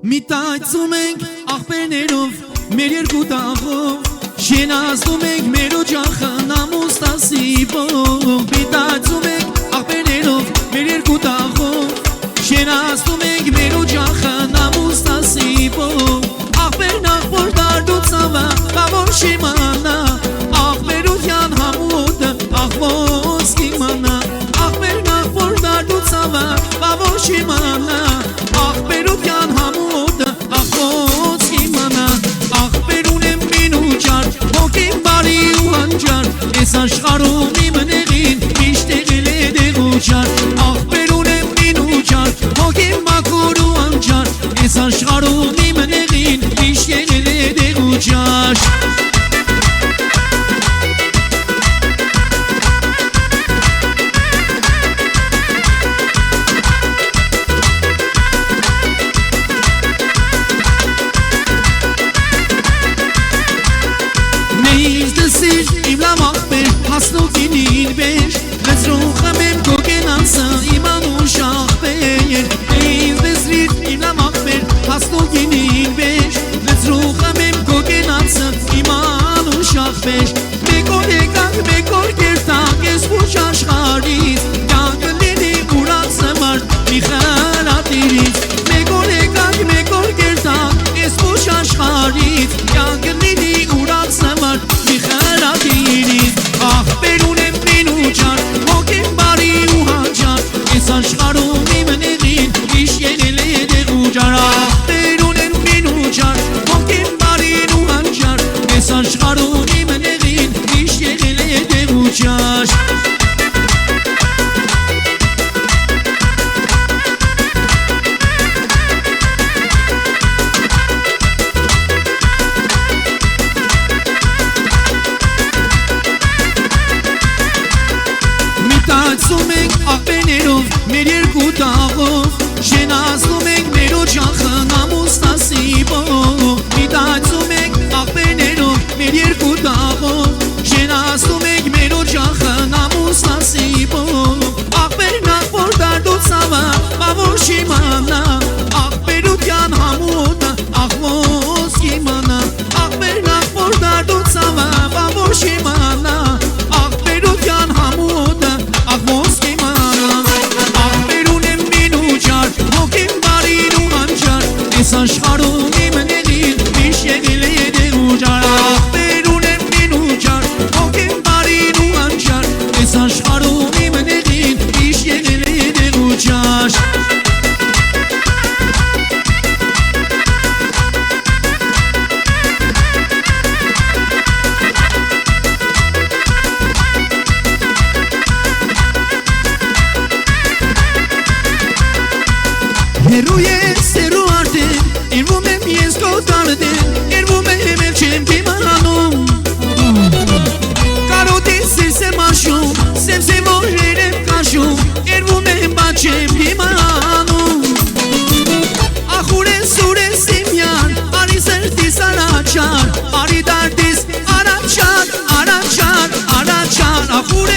Միտայցում ենք աղբերներով, մեր երկու տաղով, շենացնում ենք մեր օջախը նամուստասիպով։ Միտայցում ենք աղբերներով, մեր երկու տաղով, շենացնում ենք մեր օջախը նամուստասիպով։ Աղբերն աղբոր դարդու ծավա, բավոր շիմանա, աղբերության համուտը, աղբոց կիմանա։ Աղբերն աղբոր դարդու ծավա, բավոր շիմանա, աղբերության համուտը, աղբոց կիմանա։ Աղբեր ունեմ մինուճար, հոգին բարի ու հանջար, ես աշխարում իմ նեղին, միշտ եղել է դեղուճար։ Աղբեր ունեմ մինուճար, հոգին մաքուր ու հանջար, ես աշխարում իմ նեղին, միշտ եղել է դեղուճար։ Իմ լավ աղբեր, հասնուկինին վեր, լծրուխեմ եմ գոգենացը, իմ անուշ աղբեր։ Ինձ դեսրիր, իմ լավ աղբեր, հասնուկինին վեր, լծրուխեմ եմ գոգենացը, իմ անուշ աղբեր։ Մեկ օր եկանք, մեկ օր կերտանք, ես ուշ աշխարից, կյանքը լինի ուրացը մարդ, մի խրատիրից։ Մեկ օր եկանք, մեկ օր կերտանք, ես ուշ աշխարից, կյանքը լինի ուրացը մարդ, մի խրատիրից։ Աղբեր ունեմ մինուճար, հոգին բարի ու հանջար, ես աշխարում իմ նեղին, միշտ եղել է դեղուճար։ Աղբեր ունեմ մինուճար, հոգին բարի ու հանջար, ես աշխարում իմ նեղին, միշտ եղել է դեղուճար։ Միտայցում ենք աղբերներով, մեր երկու տաղով, շենացնում ենք մեր օջախը նամուստասիպով։ Միտայցում ենք աղբերներով, մեր երկու տաղով, շենացնում ենք մեր օջախը նամուստասիպով։ Աղբերն աղբոր դարդու ծավա, բավոր շիմանա, աղբերության համուտը, աղբոց կիմանա։ Աղբերն աղբոր դարդու ծավա, բավոր շիմանա, աղբերության համուտը, աղբոց կիմանա։ Աղբեր ունեմ մինուճար, հոգին բարի ու հանջար, ես աշխարում իմ նեղին, միշտ եղել է դեղուճար։ Աղբեր ունեմ մինուճար, հոգին բարի ու հանջար, ես աշխարում իմ նեղին, միշտ եղել է դեղուճար։ Հերու ես, հերու արդեն, երվում եմ ես քո տարդեն, երվում եմ էլ չեմ դիմանում։ Կարոտից սիրս եմ աշում, սև օրեր եմ կաշում, երվում եմ բա չեմ դիմանում։ Ախուր ես ուր ես իմյան, արի սրտիս առաջար, արի դարդիս առաջար, առաջար, առաջար, ախուր